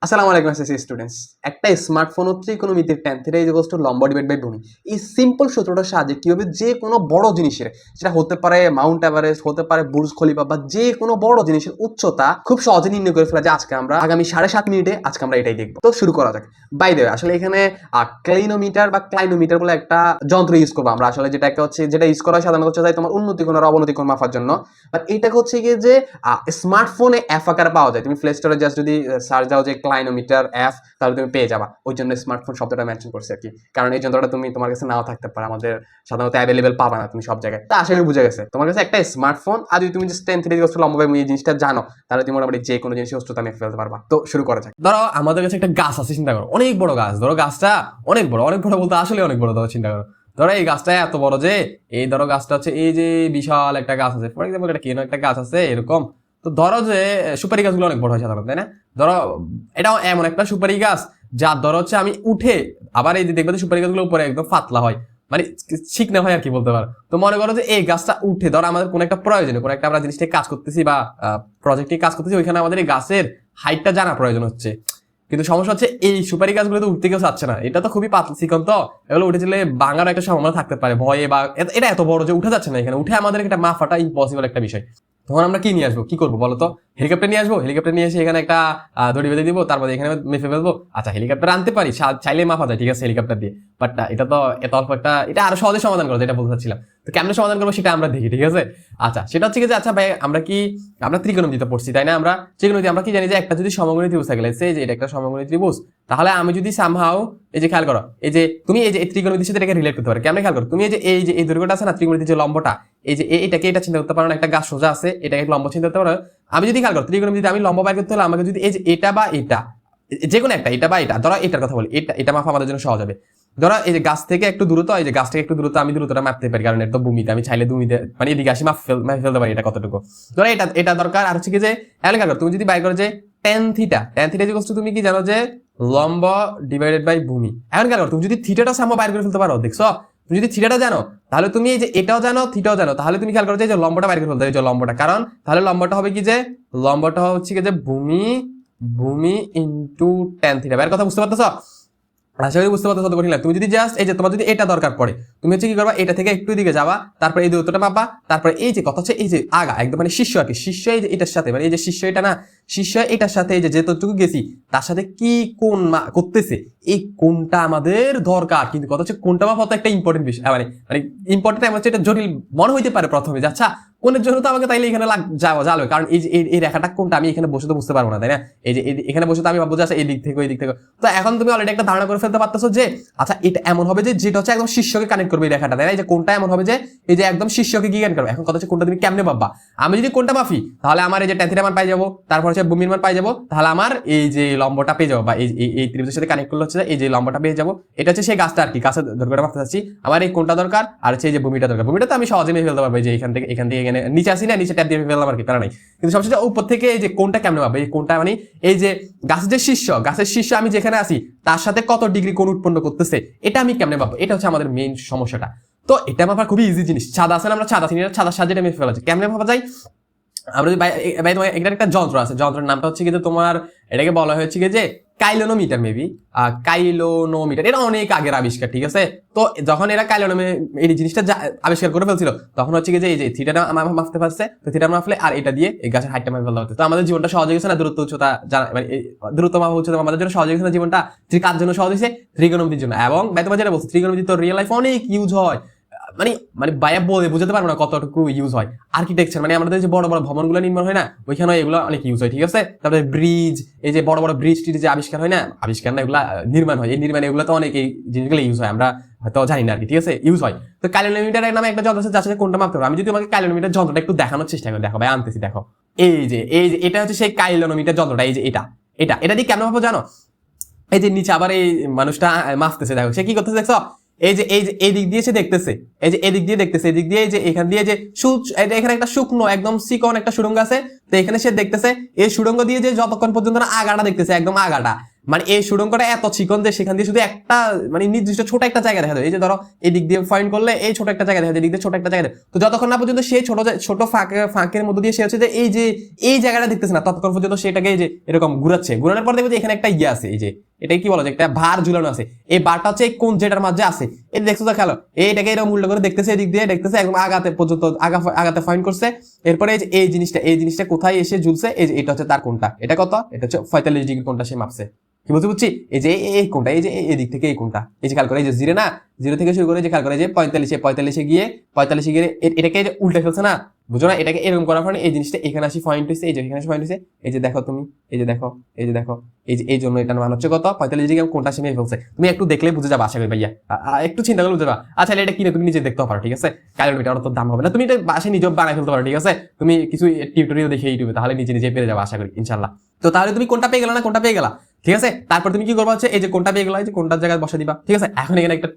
আসসালামু আলাইকুম SSC students. একটা স্মার্টফোন ও ত্রিকোণমিতির tan theta is equals to লম্ব ডিভাইড বাই ভূমি। এই সিম্পল সূত্রটার সাহায্যে কিভাবে যে কোনো বড় জিনিসের, সেটা হতে পারে মাউন্ট এভারেস্ট, হতে পারে বুর্জ খলিফা বা যে কোনো বড় জিনিসের উচ্চতা খুব সহজে নির্ণয় করে ফেলা যায়। আজকে আমরা আগামী 7.5 মিনিটে আমরা এটাই দেখবো। তো শুরু করা যাক। বাই দ্য ওয়ে, আসলে এখানে ক্লিনোমিটার বা ক্লাইনোমিটার বলে একটা যন্ত্র ইউজ করবো আমরা। আসলে যেটা ইউজ করা হয় সাধারণত হচ্ছে তোমার উন্নতি কোণ আর অবনতি কোণ মাপার জন্য। বাট এটাকে হচ্ছে গিয়ে যে স্মার্টফোনে অ্যাপ আকারে পাওয়া যায়। তুমি প্লে স্টোরে জাস্ট যদি সার্চ দাও যে ক্লাইনোমিটার অ্যাপ, তাহলে তুমি পেয়ে যাবা। ওই জন্য স্মার্টফোন শব্দটা মেনশন করছে আর কি, কারণ এই যন্ত্রটা তোমার কাছে নাও থাকতে পারে, আমাদের সাধারণত অ্যাভেলেবেল পাবা না তুমি সব জায়গায়। তা আসলে বুঝে গেছে তোমার কাছে একটা স্মার্টফোন, আর যদি তুমি জাস্ট 10 থেকে লম্বা এই জিনিসটা জানো, তাহলে তুমি মোটামুটি যে কোনো জিনিসের উচ্চতা মেপে ফেলতে পারবা। তো শুরু করা যাক। ধরো আমাদের কাছে একটা গাছ আছে, চিন্তা করো অনেক বড় গাছ। ধরো গাছটা অনেক বড় বলতে আসলে অনেক বড়। ধরো চিন্তা করো, ধরো এই গাছটা এত বড় যে, এই ধরো গাছটা হচ্ছে এই যে বিশাল একটা গাছ আছে। ফর এক্সাম্পল এটা কেন একটা গাছ আছে এরকম। তো ধরো যে সুপারি গাছগুলো অনেক বড় হয় সাধারণত, তাই না? ধরো এটাও এমন একটা সুপারি গাছ যার ধরো হচ্ছে আমি উঠে, আবার এই যে দেখবে যে সুপারি গাছগুলো উপরে একদম পাতলা হয়, মানে চিকনা হয় আর কি বলতে পারো। তো মনে করো যে এই গাছটা উঠে ধরো আমাদের কোনো একটা প্রয়োজনে, কোনো একটা আমরা জিনিসটা কাজ করতেছি বা প্রজেক্টে কাজ করতেছি, ওইখানে আমাদের এই গাছের হাইটটা জানা প্রয়োজন হচ্ছে। কিন্তু সমস্যা হচ্ছে এই সুপারি গাছগুলো তো উঠতে কেউ চাচ্ছে না, এটা তো খুবই পাতলা চিকন, তো এগুলো উঠে চলে ভাঙার একটা সম্ভাবনা থাকতে পারে ভয়ে, বা এটা এত বড় যে উঠে যাচ্ছে না, এখানে উঠে আমাদের একটা মাফাটা ইম্পসিবল একটা বিষয়। তখন আমরা কি নিয়ে আসবো, কি করবো বলো তো? হেলিকপ্টার নিয়ে আসবো, হেলিকপ্টার নিয়ে এসে এখানে একটা দড়ি বেঁধে দিব, তারপরে এখানে মেপে ফেলবো। আচ্ছা হেলিকপ্টার আনতে পারি, চাইলে মাফা যায়, ঠিক আছে হেলিকপ্টার দিয়ে। বাট এটা তো এত অল্প একটা, এটা আরো সহজে সমাধান করা যায়, এটা বলতে চাচ্ছিলাম। তো কেমনে সমাধান করবো সেটা আমরা দেখি, ঠিক আছে? আচ্ছা সেটা হচ্ছে কি যে, আচ্ছা ভাই আমরা ত্রিকোণমিতিতে পড়ছি তাই না? আমরা ত্রিকোণমিতি আমরা কি জানি যে একটা যদি সমকোণী ত্রিভুজ থাকে, লেটস সে যে এটা একটা সমকোণী ত্রিভুজ, তাহলে আমি যদি সামহাও এই যে খেয়াল করো, এই যে তুমি এই যে ত্রিকোণমিতির সাথে এটাকে রিলেট করতে পারো। কেমনে খেয়াল করো, তুমি এই যে এই দৈর্ঘ্যটা আছে না ত্রিকোণমিতির যে লম্বটা, এই যে এটাকে এটা চিন্তা করতে পারো না, একটা গাছ সোজা আছে, এটাকে লম্ব চিন্তা করতে পারো। আমি যদি খেয়াল করো ত্রিকোণমিতিতে আমি লম্ব বাইর করতে হলে আমাকে যদি এই যে এটা বা এটা, যে কোনো একটা, এটা বা এটা, ধরো এটার কথা বলি, এটা মাপা আমাদের জন্য সহজ হবে। ধরো এই যে গাছ থেকে একটু দূরত্ব, এই যে গাছ থেকে একটু দূরত্ব, আমি দূরত্বটা মাপতে পারি, কারণ এটা তো ভূমিতে, আমি চাইলে ভূমিতে মানে এদিকে আসি মাপে ফেলতে পারি এটা কতটুকু। ধরো এটা দরকার। আর হচ্ছে কি যে এলাকা তুমি যদি বাইর করো যে tan থিটা তুমি কি জানো যে লম্ব ডিভাইডেড বাই ভূমি। এখন কেন তুমি যদি থিটাটা সামনে বাইর করে ফেলতে পারো, দেখছো? তুমি যদি থিটাটা জানো, তাহলে তুমি এই যে এটাও জানো থিটাও জানো, তাহলে তুমি খেয়াল করো যে লম্বটা বাইর করে ফেলতে, এই যে লম্বটা, কারণ তাহলে লম্বটা হবে কি যে, লম্বটা হচ্ছে কি যে ভূমি ভূমি ইন্টু tan থিটা। এর কথা বুঝতে পারতেছো? আশা করি বুঝতে পারতেছো, কঠিন লাগে। তুমি যদি জাস্ট এই যে তোমার যদি এটা দরকার পড়ে, তুমি হচ্ছে কি করবা, এটা থেকে একটু দিকে যাবা, তারপরে এই দূরত্বটা মাপবা, তারপরে এই যে কথা হচ্ছে এই যে আগা একদম মানে শীর্ষ আর কি, শীর্ষ এই যে এটার সাথে, মানে এই যে শীর্ষ এটা না, শীর্ষ এটার সাথে এই যে যতটুকু গেছি তার সাথে কি কোণ করতেছে, এই কোণটা আমাদের দরকার। কিন্তু কথা হচ্ছে কোণটা মাপা তো একটা ইম্পর্টেন্ট বিষয়, মানে ইম্পর্টেন্ট এমন হচ্ছে, এটা জটিল মনে হইতে পারে প্রথমে যে আচ্ছা কোণের জন্য তো আমাকে তাইলে এখানে যাওয়া যাবে, কারণ এই যে এই রেখাটা কোনটা আমি এখানে বসে তো বুঝতে পারবো না, তাই না? এই যে এখানে বসে তো আমি ভাববো যে আচ্ছা এই দিক থেকে ওই দিক থেকে। তো এখন তুমি অলরেডি একটা ধারণা করে ফেলতে পারতেছো যে আচ্ছা এটা এমন হবে যে যেটা হচ্ছে একদম শীর্ষকে কানেক্ট করবে এই রেখাটা, তাই না? এই যে কোনটা এমন হবে যে এই যে একদম শীর্ষকে কি কানেক্ট করবে। এখন কথা হচ্ছে কোনটা তুমি কেমনে ভাববা? আমি যদি কোনটা মাফি, তাহলে আমার এই যে tan থিটা মান পাই যাবো, তারপর হচ্ছে ভূমির মান পাই যাবো, তাহলে আমার এই যে লম্বটা পেয়ে যাবো, বা এই ত্রিভুজের সাথে কানেক্ট করলে হচ্ছে এই যে লম্বটা পেয়ে যাবো। এটা হচ্ছে সেই গাছটা আর কি, গাছের দৈর্ঘ্যটা মাপতে চাচ্ছি। আমার এই কোনটা দরকার, আর হচ্ছে এই যে ভূমিটা দরকার। ভূমিটা তো আমি সহজে মেপে ফেলতে পারবো, যে এখান থেকে এখানে নিচে আসি না, নিচে ট্যাপ দিয়ে ফেললাম আর কি, প্যারা নাই। কিন্তু সবচেয়ে উপর থেকে এই যে কোনটা কেমনে পাবো, এই কোনটা মানে এই যে গাছের শীর্ষ আমি যেখানে আছি তার সাথে কত ডিগ্রি কোণ উৎপন্ন করতেছে, এটা আমি কেমনে পাবো? এটা হচ্ছে আমাদের মেইন সমস্যাটা। তো এটা মাপা খুবই ইজি জিনিস। ছাদা আছে না, আমরা ছাদা চিনি না, ছাদার সাহায্যে এটা মেপে ফেলা যায়। কেমনে ভাবা যায়? আমরা যদি তোমার এখানে একটা যন্ত্র আছে, যন্ত্রের নামটা হচ্ছে কি যে তোমার, এটাকে বলা হয়েছে কি যে কাইলোনোমিটার, মেবি কাইলোনোমিটার। এটা অনেক আগের আবিষ্কার, ঠিক আছে? তো যখন এরা এই জিনিসটা আবিষ্কার করে ফেলছিল, তখন হচ্ছে কি যে এই যে থিটাটা মাপতে পারছে, তো থিটা মাপলে আর এটা দিয়ে এই গাছের হাইটটা মাপে ফেলতে হচ্ছে। তো আমাদের জীবনটা সহজ হয়ে গেছে না, দূরত্ব উচ্চতা জানা, মানে দূরত্ব মাপা উচ্চতা আমাদের জন্য সহজ হয়ে গেছে না জীবনটা। কার জন্য সহজ হয়েছে? ত্রিকোণমিতির জন্য। এবং তোমার যেটা বলছি, ত্রিকোণমিতি তো রিয়েল লাইফ অনেক ইউজ হয়, মানে মানে বাইয়া বলে বুঝাতে পারবো না কতটুকু ইউজ হয়। আর্কিটেকচার মানে আমাদের যে বড় বড় ভবনগুলো নির্মাণ হয় না, ওইখানে এগুলো অনেক ইউজ হয়, ঠিক আছে? তারপরে ব্রিজ, এই যে বড় বড় ব্রিজ যে আবিষ্কার হয় না, আবিষ্কার না এগুলা নির্মাণ হয়, এই নির্মাণে এগুলো তো অনেক এই জিনিসগুলো ইউজ হয়, আমরা হয়তো জানি না আর কি, ঠিক আছে? ইউজ হয়। তো ক্যালোরিমিটার নামে একটা যন্ত্র আছে যার সাথে কোনটা মাপতে হবে। আমি যদি তোমাকে ক্যালোরিমিটার যন্ত্রটা একটু দেখানোর চেষ্টা করি, দেখো ভাই আনতেছি, দেখো এই যে এটা হচ্ছে সেই ক্যালোরিমিটার যন্ত্রটা, এই যে এটা দিয়ে কেমন ভাবে জানো? এই যে নিচে আবার এই মানুষটা মাপতেছে, দেখো সে কি করতেছে দেখছো? এই দিক দিয়ে সে দেখতেছে, এই যে এদিক দিয়ে দেখতেছে, এদিক দিয়ে যে এখান দিয়ে যে এখানে একটা শুকনো একদম চিকন একটা সুড়ঙ্গ আছে, তো এখানে সে দেখতেছে এই সুড়ঙ্গ দিয়ে যে যতক্ষণ পর্যন্ত না আগাটা দেখতেছে, একদম আগাটা মানে এই সুড়ঙ্গটা এত চিকন যে সেখান দিয়ে শুধু একটা মানে নির্দিষ্ট ছোট একটা জায়গা দেখা যায়। এই যে ধরো এই দিক দিয়ে পয়েন্ট করলে এই ছোট একটা জায়গা দেখা যায়, দিক দিয়ে ছোট একটা জায়গা, তো যতক্ষণ না পর্যন্ত সেই ছোট ফাঁকের মধ্যে দিয়ে সে হচ্ছে যে এই জায়গাটা দেখতেছে না, ততক্ষণ পর্যন্ত সেটাকে এই যে এরকম ঘুরাচ্ছে। ঘুরানোর পর দেখবে যে এখানে একটা ইয়ে আছে, এই যে এটাকে কি বলা যায়, একটা ভার ঝুলানো আছে। এই ভারটা হচ্ছে কোন যেটার মাঝে আছে, এই দেখছো তো খেলো, এইটাকে এরকম উল্টো করে দেখতেছে, এদিক দিয়ে দেখতেছে একদম আগাতে পর্যন্ত আগাতে ফাইন্ড করছে। এরপরে এই জিনিসটা কোথায় এসে ঝুলছে, এই যে এটা হচ্ছে তার কোনটা, এটা কত, এটা হচ্ছে 45 ডিগ্রি কোনটা সে মাপছে। কি বলছি বুঝছি, এই যে এই কোনটা, এই যে এই দিক থেকে এই কোনটা, এই যে খেয়াল করে, এই যে জিরো থেকে শুরু করে যে খেয়াল করে যে 45 গিয়ে এটাকে উল্টে ফেলছে না, বুঝো না, এটাকে এরকম করার ফলে এই জিনিসটা এখানে আসি পয়েন্ট হয়েছে, এই যে এখানে পয়েন্ট হয়েছে, এই যে দেখো তুমি, এই যে দেখো, এই যে দেখো, এই জন্য এটার মান হচ্ছে কত 45 ডিগ্রি, কোনটা সে মেরে ফেলছে। তুমি একটু দেখলে বুঝে যাবে আশা করি ভাইয়া, একটু চিন্তা করে বুঝে যাবা। আচ্ছা এটা কিনে তুমি নিজে দেখতে পারো, ঠিক আছে, ক্যালোরিমিটার অত দাম হবে না, তুমি এটা বাসায় নিজে বানাই ফেলতে পারো, ঠিক আছে, তুমি কিছু টিউটোরিয়াল দেখে ইউটিউবে, তাহলে নিজে পেরে যাবে আশা করি ইনশাল্লাহ। তো তাহলে তুমি কোনটা পেয়ে গেলা না, কোনটা পেয়ে গেলা, ঠিক আছে। তারপর তুমি কি করবা হচ্ছে এই যে কোনটা পেয়ে গেলা, এই যে কোনটার জায়গায় বসে দিবা, ঠিক আছে। এখন এখানে একটা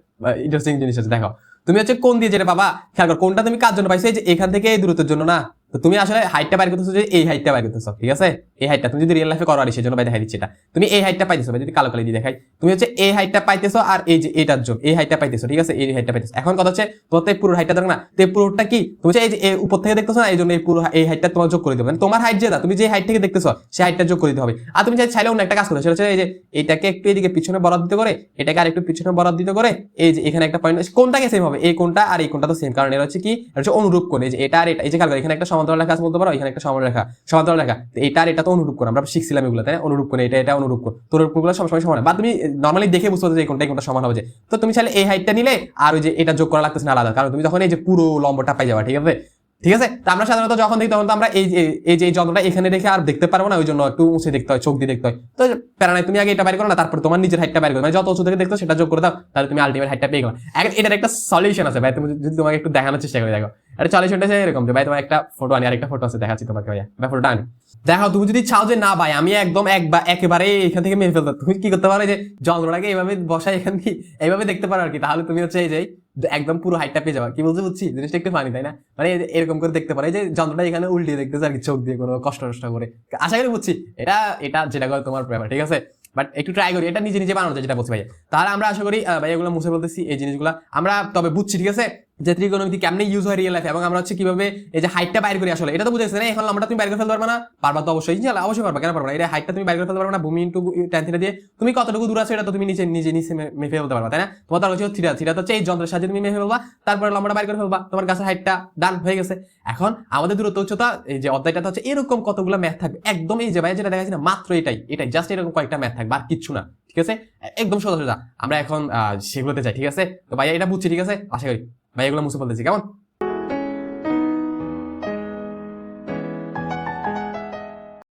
ইন্টারেস্টিং জিনিস আছে, দেখো তুমি হচ্ছে কোন দিয়ে যেটা পাবা, খেয়াল করো কোনটা তুমি কার জন্য পাইছো, এই যে এখান থেকে এই দূরত্বের জন্য না। তো তুমি আসলে হাইটটা বাইর করতেছো, যে এই হাইটটা বাইর করতেছো, ঠিক আছে, এই হাইটটা তুমি যদি রিয়েল লাইফে করো, আর সেজন্য বাই দেখাই দিচ্ছি এটা, তুমি এই হাইটটা পাইতেছো, যদি কালো কালি দিয়ে দেখাই, তুমি হচ্ছে এই হাইটটা পাইতেছো, আর এই যে এটার জন্য এই হাইটটা পাইতেছো, ঠিক আছে, এই হাইটটা পাইতেছো। এখন কথা হচ্ছে তোমার তো পুরো হাইটটা দরকার না, তো এই পুরোটা কি তুমি এই যে উপর থেকে দেখতেছো না, এই জন্য এই পুরো এই হাইটটা তোমার যোগ করে দিতে হবে, তোমার হাইট যেটা তুমি যে হাইট থেকে দেখতেছো সেই হাইটটা যোগ করে দিতে হবে। আর তুমি চাইলে অন্য একটা কাজ করো, সেটা হচ্ছে এই যে এটাকে একটু এদিকে পিছনে বরাদ্দ দিতে করে, এটাকে আর একটু পিছনে বরাদ্দ দিতে করে, এই যে এখানে একটা পয়েন্ট, কোনটাকে সেম হবে, এই কোনটা আর এই কোনটা তো সেম, কারণ এটা হচ্ছে কি, এটা হচ্ছে অনুরূপ কোণ, এই যে এটা আর এটা, এই যে খেয়াল করো এখানে একটা সমান্তরাল রেখা আছে বলতে পারো, এখানে একটা সমান্তরাল রেখা, এটা আর এটা তো অনুরূপ কোণ, আমরা শিখছিলাম এগুলো, তাই না, অনুরূপ কোণ, এটা অনুরূপ কোণ, তো অনুরূপ কোণগুলো সবসময় সমান হয়, বা তুমি নরমালি দেখে বুঝতে পারছো যে এই কোনটা সমান হবে। যে তো তুমি চাইলে এই হাইটটা নিলে আর ওই যে এটা যোগ করা লাগতেছে না আলাদা, কারণ তুমি যখন এই যে পুরো লম্বটা পাই যাবে, ঠিক আছে, ঠিক আছে। তো আমরা সাধারণত যখন দেখি তখন তো আমরা এই যে যন্ত্রটা এখানে রেখে আর দেখতে পারবো না, ওই জন্য একটু উঁচে দেখতে হয়, চোখ দিয়ে দেখতে হয়। তো প্যারা নাই, তুমি আগে এটা বাইর করো না, তারপর তোমার নিজের হাইটটা বাইর করো, মানে যত উঁচু থেকে দেখতো সেটা যোগ করে দাও, তাহলে তুমি আলটিমেট হাইটটা পেয়ে গেলো। এটার একটা সলিউশন আছে ভাই, তুমি যদি তোমাকে একটু দেখানোর চেষ্টা করে দেখো, এটা সলিউশনটা এরকম যে ভাই তোমার একটা ফটো আনি, আর একটা ফটো আছে দেখাচ্ছি তোমাকে ভাইয়া, ফটোটা আনি দেখো। তুমি যদি চাও যে না ভাই আমি একদম একেবারে এখান থেকে মেরে ফেলতে, তুমি কি করতে পারো, যে যন্ত্রটাকে এইভাবে বসাই এখান থেকে এইভাবে দেখতে পারো আর কি, তাহলে তুমি হচ্ছে এই যে একদম পুরো হাইটটা পেয়ে যাবা। কি বলতে বুঝছি, জিনিসটা একটু ফানি তাই না, মানে এরকম করে দেখতে পারে যে যন্ত্রটা এখানে উল্টিয়ে দেখতেছে আর কি, চোখ দিয়ে কোনো কষ্ট করে। আশা করি বুঝছি, এটা যেটা করে তোমার ব্যাপার, ঠিক আছে, বাট একটু ট্রাই করি, এটা নিজে বানানো যায় যেটা বলছি ভাই। তাহলে আমরা আশা করি ভাই এগুলো মুছে বলতেছি, এই জিনিসগুলো আমরা তবে বুঝছি, ঠিক আছে, যে ত্রিকোণমিতি কেমনে ইউজ হয় রিয়েল লাইফে, এবং আমরা হচ্ছে কিভাবে এই যে হাইটটা বাইর করি, আসলে এটা তো বুঝেছে না, এখন লম্বাটা তুমি বাইর করে ফেলতে পারবে না, পারবা তো অবশ্যই, অবশ্যই পারবা, কেন পারবা না, এটা হাইটটা তুমি বাইর করে ফেলতে পারবে না, ভূমি ইনটু tan থিটা দিয়ে তুমি কতটুকু দূর আছে এটা তো তুমি নিচে মেপে ফেলতে পারবা, তাই না। তোমার তার হচ্ছে থিটা তো হচ্ছে এই যন্ত্রের সাহায্যে তুমি মেপে ফেলবা, তারপরে লম্বাটা বাইর করে ফেলবা, তোমার গাছের হাইটটা ডান হয়ে গেছে। এখন আমাদের দূরত্ব উচ্চতা এই যে অধ্যায়টা হচ্ছে এরকম কতগুলো ম্যাথ থাকবে, একদম এই যে ভাই যেটা দেখাচ্ছি না, মাত্র এটাই জাস্ট এরকম কয়েকটা ম্যাথ থাকবে, আর কিচ্ছু না, ঠিক আছে, একদম সোজা আমরা এখন সেগুলোতে যাই, ঠিক আছে। তো ভাই এটা বুঝছি, ঠিক আছে, আশা করি ভাই এগুলো মুছে বলতেছি কেমন।